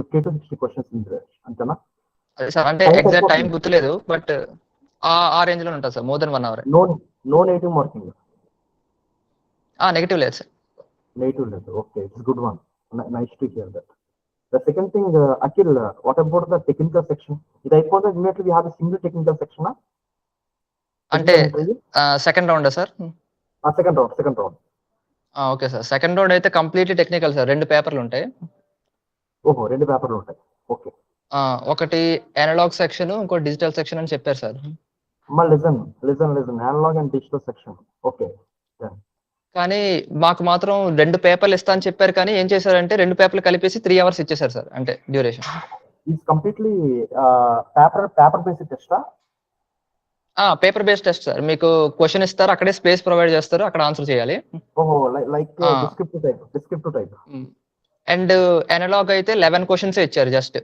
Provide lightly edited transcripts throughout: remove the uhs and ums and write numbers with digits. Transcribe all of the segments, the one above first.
50 to 60 questions అంతేనా? అదే sir, అంటే ఎగ్జాక్ట్ టైం గుర్తులేదు, బట్ ఆ రేంజ్ లో ఉంటుంది sir, more than 1 hour. No negative marking? Negative లేదు సార్. నెగిటివ్ లేదు, okay, it's good one, nice to hear that. The second thing, Akhil, what about the technical section? ఇది అయిపోతే immediately we have a single technical section, అంటే second round sir? Second round. Okay sir, second round అయితే completely technical sir. 2 పేపర్లు ఉంటాయి. ఓహో, 2 పేపర్లు ఉంటాయి, okay. ఒకటి అనలాగ్ సెక్షన్, ఇంకో డిజిటల్ సెక్షన్ అని చెప్పారు sir. Listen analogue and digital section, okay. కానీ మాకు మాత్రం 2 పేపర్లు ఇస్తా అని చెప్పారు, కానీ ఏం చేశారంటే 2 పేపర్లు కలిపేసి 3 hours ఇచ్చేసారు సార్, అంటే duration. It's completely paper based టెస్టా? Paper based test sir. మీకు క్వశ్చన్ ఇస్తారు, అక్కడే స్పేస్ ప్రొవైడ్ చేస్తారు, అక్కడ ఆన్సర్ చేయాలి. ఓహో, like descriptive type. And analog అయితే 11 క్వశ్చన్స్ ఇచ్చారు just.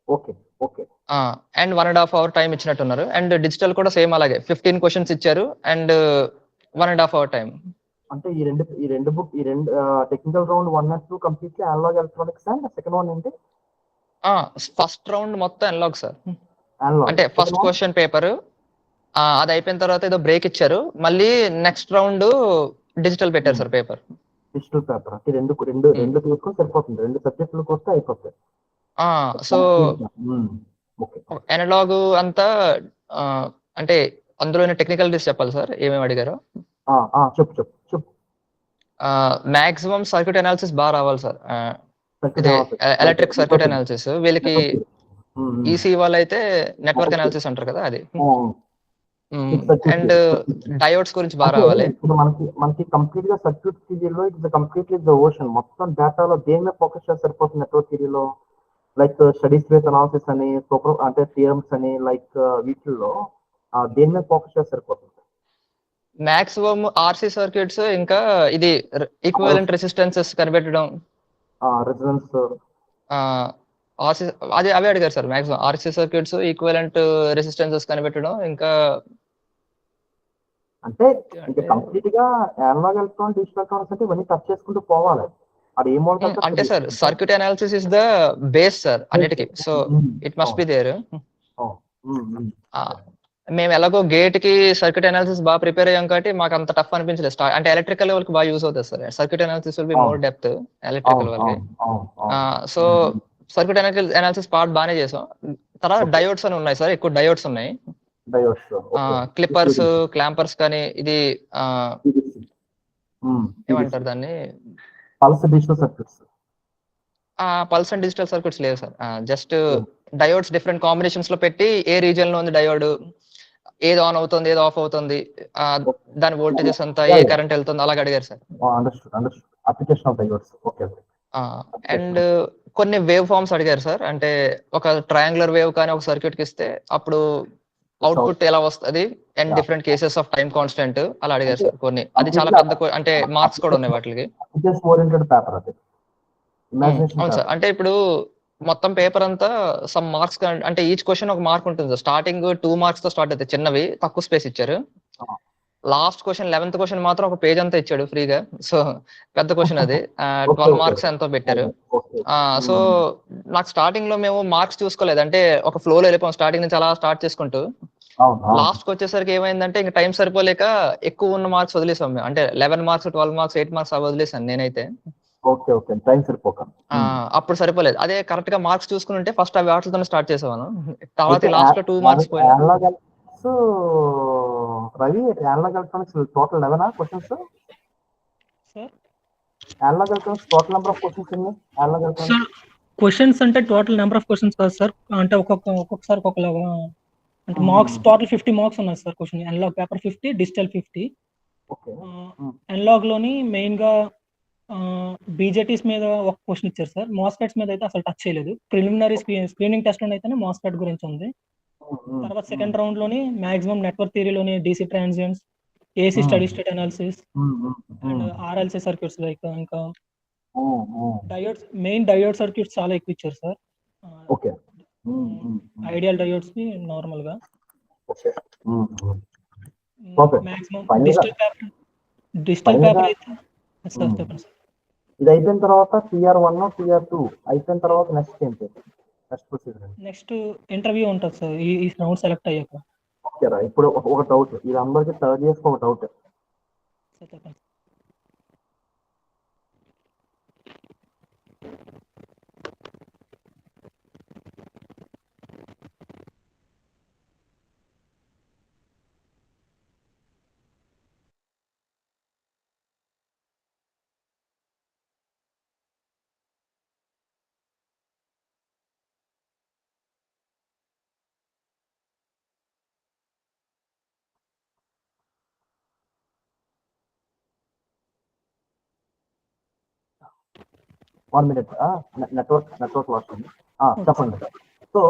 Okay. And 1.5 hour time ఇచ్చినట్టున్నారు. అండ్ డిజిటల్ కూడా సేమ్ అలాగే 15 క్వశ్చన్స్ ఇచ్చారు అండ్ 1.5 hour టైం. అంటే ఈ రెండు technical round 1 and 2 completely analogue electronics, and second one ఏంటి? ఫస్ట్ రౌండ్ మొత్తం అనలాగ్ సార్. అంటే ఫస్ట్ క్వశ్చన్ పేపర్ అది అయిపోయిన తర్వాత ఏదో బ్రేక్ ఇచ్చారు, మళ్ళీ నెక్స్ట్ రౌండ్ డిజిటల్ పెట్టారు సార్ పేపర్. డిజిటల్ పేపర్ అంటే రెండు తీసుకొని సరిపోతుంది, 2 సబ్జెక్టులకు వస్తే అయిపోతాయి. సో అనలాగ్ అంతా అంటే అందులో టెక్నికల్ చెప్పాలి సార్, ఏమేమి అడిగారో. చెప్పు. మాక్సిమం సర్క్యూట్ అనాలిసిస్ బాగా రావాలి సార్. ఇది ఎలక్ట్రిక్ సర్క్యూట్ అనాలిసిస్. వీళ్ళకి ఈసీ వాళ్ళు అయితే నెట్వర్క్ అనాలిసిస్ అంటారు కదా, అది. అండ్ డయోడ్స్ గురించి బాగా రావాలి. మనకి కంప్లీట్ గా సర్క్యూట్ థియరీలో ఇట్స్ కంప్లీట్లీ ద ఓషన్. మొత్తం డేటాలో దేని మీద ఫోకస్ చేస్తే సరిపోతుంది నెట్వర్క్ థియరీలో? లైక్ స్టడీస్ బేస్డ్ అనాలిసిస్ అని, అంటే థియరమ్స్ అని, లైక్ వీటిల్లో దేని మీద ఫోకస్ చేస్తే సరిపోతుంది? మాక్సిమం ఆర్సీ సర్క్యూట్స్, ఇంకా ఇది ఈక్వివలెంట్ రెసిస్టెన్సెస్ కనిపెట్టడం, రెసిస్టెన్స్ అది అవే అడిగారు sir. Maximum RC circuits, equivalent resistances కనిపెట్టడం, ఇంకా అంటే కంప్లీట్ గా అనలాగ్ ఎలక్ట్రానిక్స్, డిజిటల్ ఎలక్ట్రానిక్స్ అంటే ఇవన్నీ టచ్ చేసుకుంటూ పోవాలి. అది ఏమో అంటే sir circuit analysis is the base sir అన్నిటికీ, so it must be there. మేము ఎలాగో గేట్ కి సర్క్యూట్ అనాలిసిస్ బాగా ప్రిపేర్ అయ్యాం కాబట్టి మాకు అంత టఫ్ అనిపించలేదు. అంటే ఎలక్ట్రికల్ లెవెల్ కి బాగా యూస్ అవుతుంది sir. Circuit analysis will be more depth electrical వాళ్ళకి. సో సర్క్యూట్ అనాలిసిస్ పార్ట్ బాగానే చేసాం. తర్వాత డయోడ్స్ అని ఉన్నాయి సార్, ఎక్కువ డయోడ్స్ ఉన్నాయి. క్లిప్పర్స్, క్లాంపర్స్, కానీ ఇది ఏమంటారు దాన్ని, pulse digital circuits. Pulse and digital circuits లేదు sir. Just diodes different combinations లో పెట్టి ఏ రీజియన్ లో ఉంది డయోడ్, ఏది ఆన్ అవుతుంది, ఏది ఆఫ్ అవుతుంది, దాని వోల్టేజెస్ అంతా, ఏ కరెంట్ వెళ్తుంది, అలాగ అడిగారు సార్. అండ్ కొన్ని వేవ్ ఫార్మ్స్ అడిగారు సార్. అంటే ఒక ట్రయాంగులర్ వేవ్ కానీ ఒక సర్క్యూట్ కి ఇస్తే అప్పుడు అవుట్పుట్ ఎలా వస్తుంది, and different cases of time constant అలా అడిగారు సార్ కొన్ని. అది చాలా పెద్ద, అంటే మార్క్స్ కూడా ఉన్నాయి వాటికి. అవును సార్. అంటే ఇప్పుడు మొత్తం పేపర్ అంతా సమ్ మార్క్స్, అంటే ఈచ్ క్వశ్చన్ ఒక మార్క్ ఉంటుంది సార్. స్టార్టింగ్ 2 marks తో స్టార్ట్ అవుతాయి, చిన్నవి, తక్కువ స్పేస్ ఇచ్చారు. లాస్ట్ క్వశ్చన్ 11th క్వశ్చన్ మాత్రం ఒక పేజ్ అంతా ఇచ్చాడు ఫ్రీగా. సో పెద్ద క్వశ్చన్ అది, 12 marks ఎంతో పెట్టారు. సో నాకు స్టార్టింగ్ లో మేము మార్క్స్ చూసుకోలేదు, అంటే ఒక ఫ్లోలో వెళ్ళిపోయాం స్టార్టింగ్ నుంచి అలా స్టార్ట్ చేసుకుంటూ. లాస్ట్ కి వచ్చేసరికి ఏమైందంటే ఇంకా టైం సరిపోలేక ఎక్కువ ఉన్న మార్క్స్ వదిలేసాం మేము. అంటే 11 marks, 12 marks, 8 marks అవి వదిలేసాను నేనైతే. అప్పుడు సరిపోలేదు. అదే కరెక్ట్ గా మార్క్స్ చూసుకుంటే ఫస్ట్ అవి వాటితో స్టార్ట్ చేసేవాను, తర్వాత లాస్ట్ లో 2 marks పోయినా. Ravi, analogue electronics total 11 questions sir? Analogue electronics total number of questions ఎన్ని? అనలాగ్ ఎలక్ట్రానిక్స్ క్వశ్చన్స్ అంటే టోటల్ నెంబర్ ఆఫ్ క్వశ్చన్స్ కాదు సార్, అంటే ఒక్కొక్కసారి ఒక్కొక్కలాగా. అంటే మార్క్స్ టోటల్ 50 marks ఉన్నాయి sir question. Analogue paper 50, digital 50. Analogue లోని మెయిన్ గా బీజేటీస్ మీద ఒక క్వశ్చన్ ఇచ్చారు సార్. మాస్ఫెట్స్ మీద అయితే అసలు టచ్ చేయలేదు. ప్రిలిమినరీ స్క్రీనింగ్ టెస్ట్ లో అయితేనే మాస్ఫెట్ గురించి ఉంది. తర్వాత సెకండ్ రౌండ్ లోని మాక్సిమం నెట్వర్క్ థియరీలోని DC transients, AC steady state analysis, and RLC circuits, like ఇంకా డయోడ్స్, మెయిన్ డయోడ్ సర్క్యూట్స్ చాలా ఎక్కువ ఇచ్చారు సార్. ఐడియల్ డయోడ్స్ కి నార్మల్ గా మాక్సిమం డిజిటల్ పేపర్ అయితే సార్ చెప్పండి సార్. ఇది అయిపోయిన తర్వాత TR1 TR2 అయిపోయిన తర్వాత నెక్స్ట్ ఏంటి, నెక్స్ట్ ప్రొసీజర్? నెక్స్ట్ ఇంటర్వ్యూ ఉంటుంది సార్ ఈ రౌండ్ సెలెక్ట్ అయ్యాక. ఓకేరా, ఇప్పుడు ఒక డౌట్, ఇది అందరికి థర్డ్ ఇయర్స్ ఒక డౌట్. సార్ చెప్పండి. 1 minute, నెట్వర్క్ లాస్ ఉంది. చెప్పండి. సో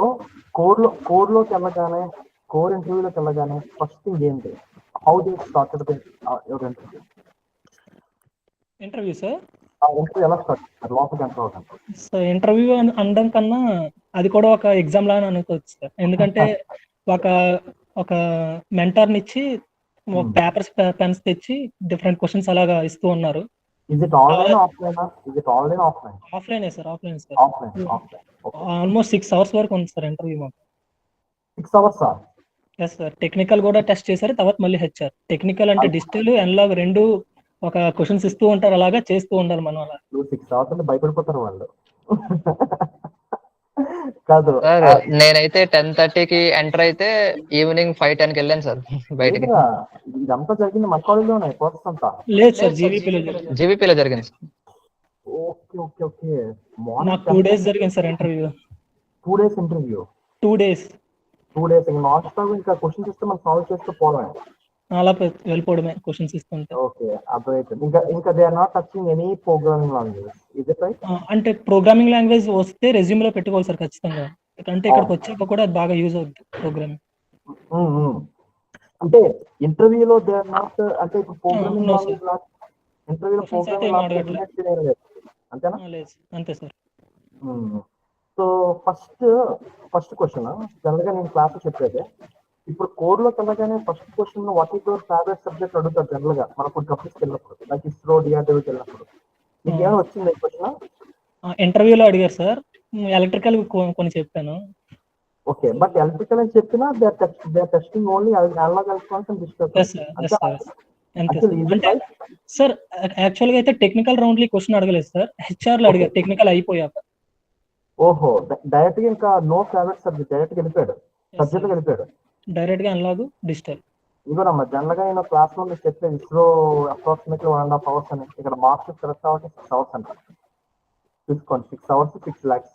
కోర్లోకి వెళ్ళగానే, కోర్ ఇంటర్వ్యూలోకి వెళ్ళగానే ఫస్ట్ థింగ్ ఏంటి, how they started your interview? Interview sir interview ఎలా స్టార్ట్, లోపలికి ఎంటర్ అవుతాను? సో ఇంటర్వ్యూ అనడం కన్నా అది కూడా ఒక ఎగ్జామ్ లాగా అనుకోవచ్చు సార్. ఎందుకంటే ఒక మెంటర్ని ఇచ్చి పేపర్స్ పెన్స్ తెచ్చి డిఫరెంట్ క్వశ్చన్స్ అలాగా ఇస్తూ ఉన్నారు. Is it online or offline? Is it online or offline? ఆఫ్లైనే సార్, offline sir. Offline. Okay. Almost 6 hours వరకు ఉంది సార్ ఇంటర్వ్యూ మాకు. 6 hours? Yes sir. టెక్నికల్ కూడా టెస్ట్ చేశారు, తర్వాత మళ్ళీ హెచ్ఆర్. టెక్నికల్ అంటే డిజిటల్ అనలాగ్ రెండు ఒక క్వశ్చన్స్ ఇస్తూ ఉంటారు, అలాగా చేస్తూ ఉండాలి మనం. అలా 6 hours అంటే భయపడిపోతారు వాళ్ళు. కాదు సార్, నేనైతే 10:30కి ఎంటర్ అయితే ఈవినింగ్ 5:10కి వెళ్ళాను సార్ బయటికి. ఇదంతా జరిగింది మన కాలేజ్లోనే ప్రాసెస్ అంతా? లేదు సార్, జీవీపీలో జరిగింది. Okay okay okay. నాకు 2 days జరిగింది sir interview. 2 days interview? 2 days. ఇంకా నాన్ స్టాప్ ఇంకా క్వశ్చన్స్ ఇస్తే మనం సాల్వ్ చేస్తూ పోవడమే, అలా వెళ్ళిపోవడమే క్వశ్చన్స్ ఇస్తుంటే. ఓకే, అర్థమైతే. ఇంకా they are not touching any programming language, is it right? అంటే ప్రోగ్రామింగ్ లాంగ్వేజ్ వస్తే రెజ్యూమ్ లో పెట్టుకోవాలి సార్ ఖచ్చితంగా. అంటే ఇక్కడికి వచ్చాక కూడా అది బాగా యూజ్ అవుతుంది ప్రోగ్రామింగ్. అంటే ఇంటర్వ్యూలో దే ఆర్ నాట్, అంటే ఇప్పుడు ప్రోగ్రామింగ్ లాంగ్వేజ్ ఇంటర్వ్యూలో ప్రోగ్రామింగ్ అంతేనా? అంతే sir. So first question general గా నేను క్లాస్ చెప్పేది, ఇప్పుడు కోడ్ లో వెళ్ళగానే first question what is your favourite subject అడుగుతారు జనరల్ గా మనకు కంపెనీస్కి వెళ్ళినప్పుడు, లైక్ ఇస్రో డిఆర్డీఓకి వెళ్ళినప్పుడు. మీకు ఏమైనా వచ్చింది క్వశ్చన్? ఇంటర్వ్యూలో అడిగారు సార్, ఎలక్ట్రికల్ కొన్ని చెప్పాను. ఓకే, బట్ ఎలక్ట్రికల్ అని చెప్పినా they are testing only analogue electronics and digital. Sir actual గా అయితే టెక్నికల్ రౌండ్ లో క్వశ్చన్ అడగలేదు సార్, హెచ్ఆర్ లో అడిగారు టెక్నికల్ అయిపోయాక. ఓహో, డైరెక్ట్ గా ఇంకా నో ఫేవరెట్ సబ్జెక్ట్, డైరెక్ట్ గా వెళ్ళిపోయాడు, సబ్జెక్ట్ వెళ్ళిపోయాడు డైరెక్ట్ గా అనలాగ్ డిజిటల్. ఇదిగోనమ్మా జనరల్ గా నేను క్లాస్ లో మీకు చెప్పేది ఇస్రో అప్రాక్సిమేట్లీ 1.5 hours అని, ఇక్కడ మార్క్స్ సెలెక్ట్ అవ్వడానికి 6 hours అంట. చూసుకోండి, 6 hours 6 lakhs.